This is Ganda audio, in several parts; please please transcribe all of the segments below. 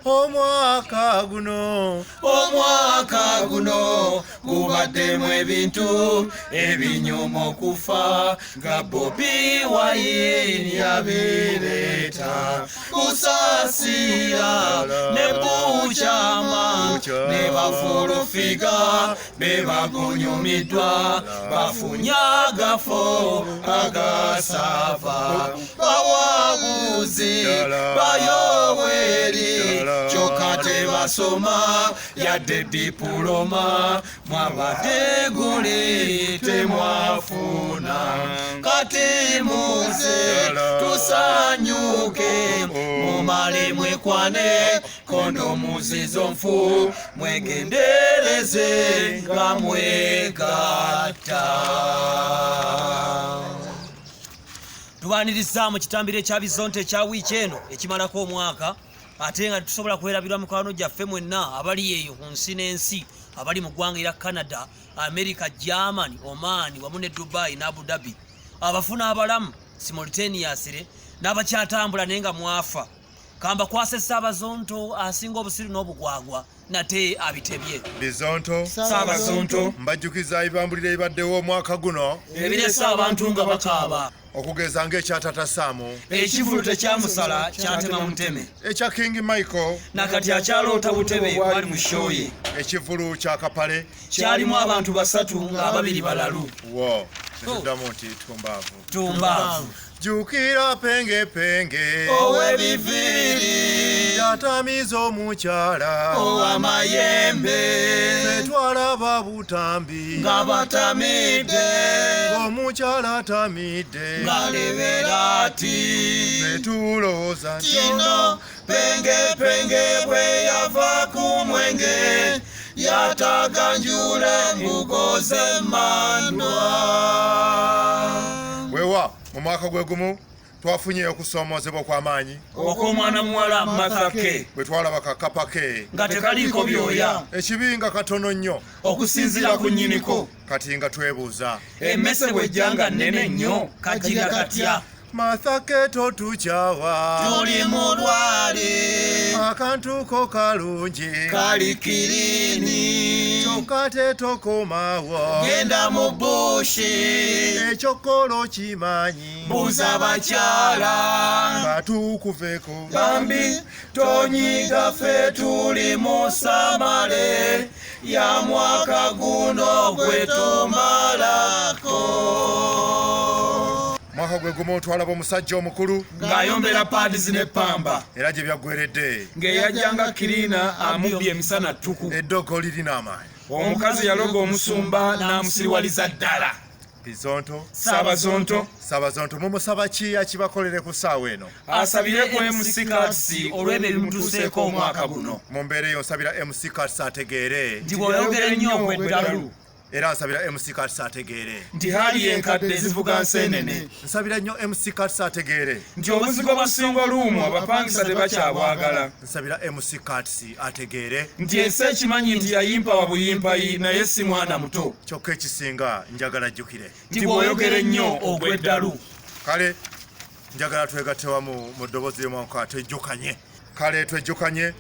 Omwaka guno gubaddemu ebintu ebinyuma okufa nga Bobi Wine yabireeta kusasira ne bukyama ne bafulufiga be bagonyumiddwa bafunya agafo agasava bawabuzi bayoweri kyokka tebasoma yadde diploma mwabadde guli temwafuna kati muze tusanyuke mumale mwekwane kondomu zizo nfu mwegendereze nga mwegatta. Tubaniriza mu kitambiro ekya Bizonto ekya wiiki eno ekimalako omwaka ate nga tusobola kwerabirwa mukwano gyaffe mwenna abali eyo ku nsi n'ensi abali mu ggwanga erya Canada, America, Germany, Oman wamu ne Dubai ne Abu Dhabi, abafuna abalamu simultaneous n'abakyatambula naye nga mwafa kamba kwase Ssaabazonto asinga obusiru n'obugwagwa nate abitebye. Bizonto Ssaabazonto mbajjukiza ebibambulira ebibaddewo omwaka guno ebiresa abantu nga bakaaba okugeza ng'ekyatata Saamu ekivulu tekyamusala kyatema muteme ekya King Michael nakati akyaloota butebe wali mu shoye ekivulu kya Kapale kyalimu abantu basatu nga ababiri balalu. wo tuddamu nti tumbaavu jukira penge ow'ebiviiri yatamiza omukyala ow'amayembe twalaba butambi nga batamidde omukyala atamidde ng'alebera ati netulowooza kino penge bwe yava ku mwenge yataganjula embugo z'emmandwa. wewa mu mwaka gwe gumu twafunye okusoomoozebwa okw'amaanyi okw'omwana muwala Makake bwe twalaba kakapa ke nga tekaliiko byoya ekibi nga katono nnyo okusinziira ku nnyiniko kati nga twebuuza emmese bw'ejjanga nnene nnyo kagira katya Mathake totukyawa tuli mulwale akantu ko kalungi kali kirini kyokka tetokomawo genda mu bushi ekyokolo kimanyi buuza bakyala nga tukuveeko bambi tonyiga ffe tuli mu samale ya mwaka guno gwe tumalako. mwaka gwe gumu twalaba omusajja omukulu ng'ayombera pads ne pamba era gye byaggweredde ng'eyajjanga kirina amubbye emisana ttuku eddogo lirina amaanyi omukazi yaloga omusumba n'amusiriwaliza ddala. Bizonto Ssaabazonto mumusaba ki akibakolere ku ssaawa eno asabire ku MC Cards olw'ebyo ebimutuuseeko omwaka guno. mu mbeera eyo nsabira MC Cards ategeere nti bw'oyogera ennyo ogw'eddalu era nsabira MC Cards ategeere nti hali enkadde zivuga nseenene nsabira nnyo MC Cards ategeere nti obuzigo bwa singo luumu abapangisa tebakyabwagala. nsabira MC Cards ategeere nti ensi ekimanyi nti yayimpa wa buyimpayi naye si mwana muto kyokka ekisinga njagala jjukire nti bw'oyogera ennyo ogw'eddalu. kale njagala twegatte wamu mu ddoboozi ly'omwaka twejjukanye kale twejjukanye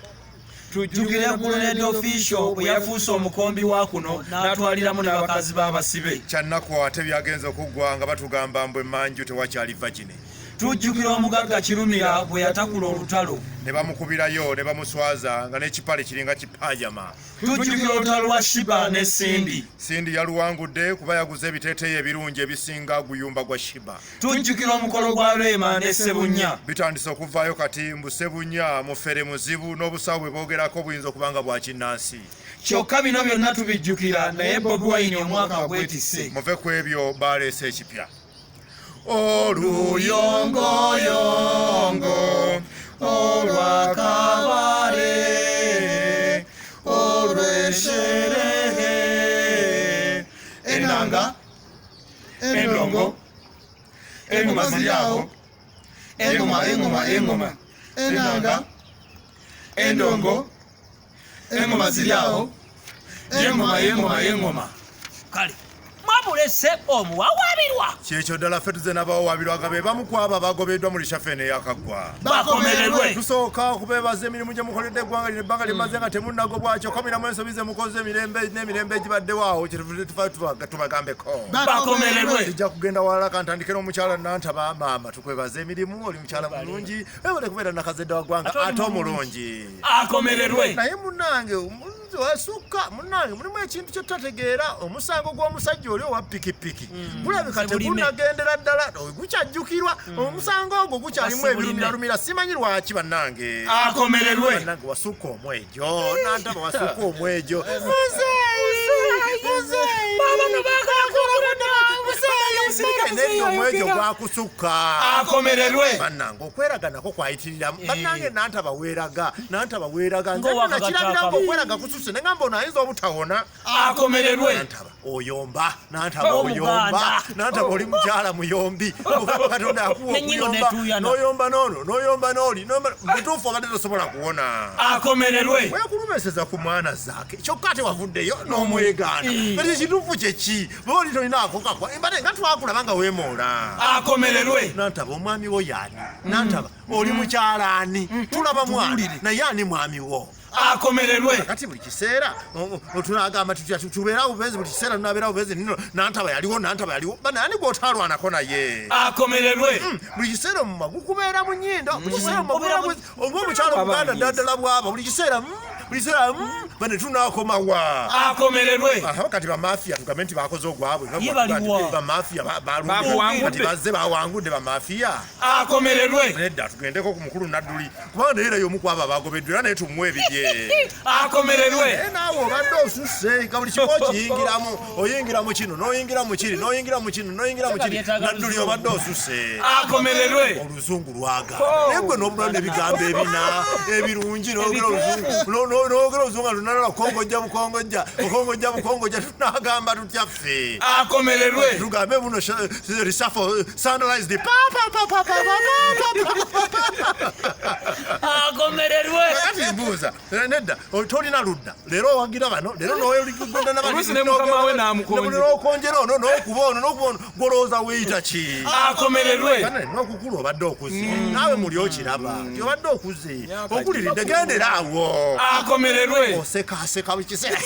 tujjukira Colonel Official bwe yafuuse omukombi wa kuno n'atwaliramu n'abakazi b'abasibe. kyannaku ate byagenze okuggwa nga batugamba mbwe manju tewakyali vagine. tujjukira omugagga Kirumira bwe yatakula olutalo ne bamukubirayo ne bamuswaza nga n'ekipale kiringa kipajama. tujjukira olutalo lwa Shiba ne Sindi. Sindi yaluwangudde kuba yaguze ebiteeteeyi ebirungi ebisinga guyumba gwa Shiba. tujjukira omukolo gwa Rema ne Sebunya. bitandise okuvaayo kati mbu Sebunya mufere muzibu n'obusawo bwe boogerako buyinza okuba nga bwa kinnansi. kyokka bino byonna tubijjukira naye Bobi Wine omwaka gwetisse. muve ku ebyo baleese ekipya. oluyongoyongo olwakabale olw'esherehe enanga endongo engoma ziri awo engoma enanga endongo engoma ziri awo yengoma kale mwabo tulese omuwawabirwa kyekyo ddala ffe tuze n'abawawabirwa nga be bamu ku abo abagobeddwa mu lishafeene eyakaggwa Bakomererwe tusooka okubeebaza emirimu gye mukoledde eggwanga lino ebbanga limaze nga temunnagobwakyo komiramu ensobi ze mukoze n'emirembe egibaddewo kyetuvudde tubagambeko Bakomererwe tujja kugenda walala kantandike n'omukyala Nantaba maama tukwebaza emirimu oli mukyala mulungi ebale kubeera nakazedde wa ggwanga ate omulungi akomererwe naye munnange wasukka munnange mulimu ekintu kye tutategeera omusango gw'omusajja oli owa pikipiki bulabika tegunagendera ddala gukyajjukirwa omusango ogwo gukyalimu ebirumirarumira simanyi lwaki bannange akomererwe bannange wasukka omwejo Nantaba wasukka omwejo nedda omwejo gwakusukka akomererwe bannange okweraganako kwayitiriramu bannange Nantaba weeraga nakirabiranga okweraga kususe negamba ono ayinza obutawona akomererwe Nantaba oyomba Nantaba oyomba Nantaba oli mukyala muyombi mukama katonda akuwa okuyomba noyomba nono noyomba noli mutuufu obadde tosobola kuwona akomererwe wekulumeseza ku mwana zaake kyokka ate wavuddeyo n'omwegaana kati ekituufu kyeki booli tolinaako kakwa mbadde nga twakulaba nga weemoola akomererwe Nantaba omwami wo yaani Nantaba oli mukyala ani tulaba mwana naye ani mwami wo akomererwe kati buli kiseera tunagamba tubeerawo bubezi buli kiseera tunabeerawo bubezi nino Nantaba yaliwo banani gwotaalwanako naye akomererwe buli kiseera omuma gukubeera mu nnyindo buli kiseera oba omukyalo Buganda ddala bwaba buli kiseera bane tunakomawa akomererwe kati bamafiya tugambe nti bakoze ogwabwe bamafiya kati bazze bawangudde bamafiya akomererwe nedda tugendeko ku mukulu Nadduli kubanga naye y'omu ku abo abagobeddwa era naye tumuwe ebirye akomererwe naawe obadde osusse nga buli kimu okiyingiramu oyingira mu kino n'oyingira mu kiri n'oyingira mu kino n'oyingira mu kiri Nadduli obadde osusse akomererwe oluzungu lwaga naye gwe n'obulamu n'ebigambo ebina ebirungi n'ogera oluzungu lunalala bukongojja tunagamba tutya ffe akomererwe tugambe buno reshuffle sunrise the akomererwe kati mbuuza nedda tolina ludda leero owagira bano leero noweligunda n'okonjera ono n'okuba ono golowooza weeyita ki akomererwe n'okukula obadde okuze naawe muli okiraba ti obadde okuze okuliridde gendera awo akomererwe osekaaseka buli kiseera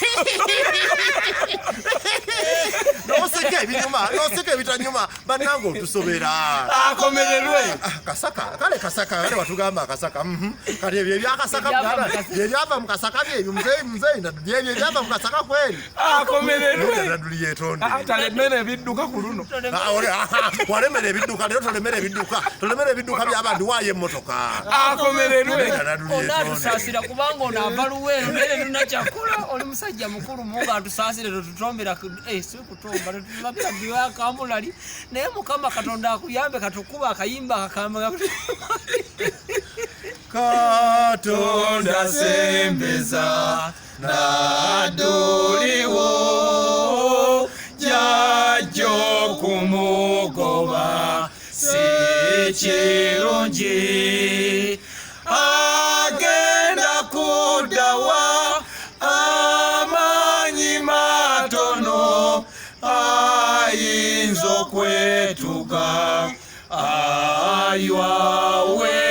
n'oseka ebinyuma n'oseka ebitanyuma bannange otusobera akomererwe kasaka kale watugamba akasaka kati ebyo ebyakasaka byebyava mu kasaka byebyo muzeeyi byebyo ebyava mu kasaka kweri akomererwe Nadduli yeetonde talemera ebidduka ku luno walemera ebidduka leero tolemera ebidduka by'abandi waayo emmotoka akomererwe onatusaasira kubanga ono ava luweero naye tunakyakola oli musajja mukulu muga atusaasire tetutombera sikutomba tetulabira biwa kamulali naye mukama katonda akuyambe katukuba akayimba akakamba katonda sembeza Nadduliwo jajjo kumugoba si kirungi agenda kuddawa amanyi matono ayinza okwetuga aywawe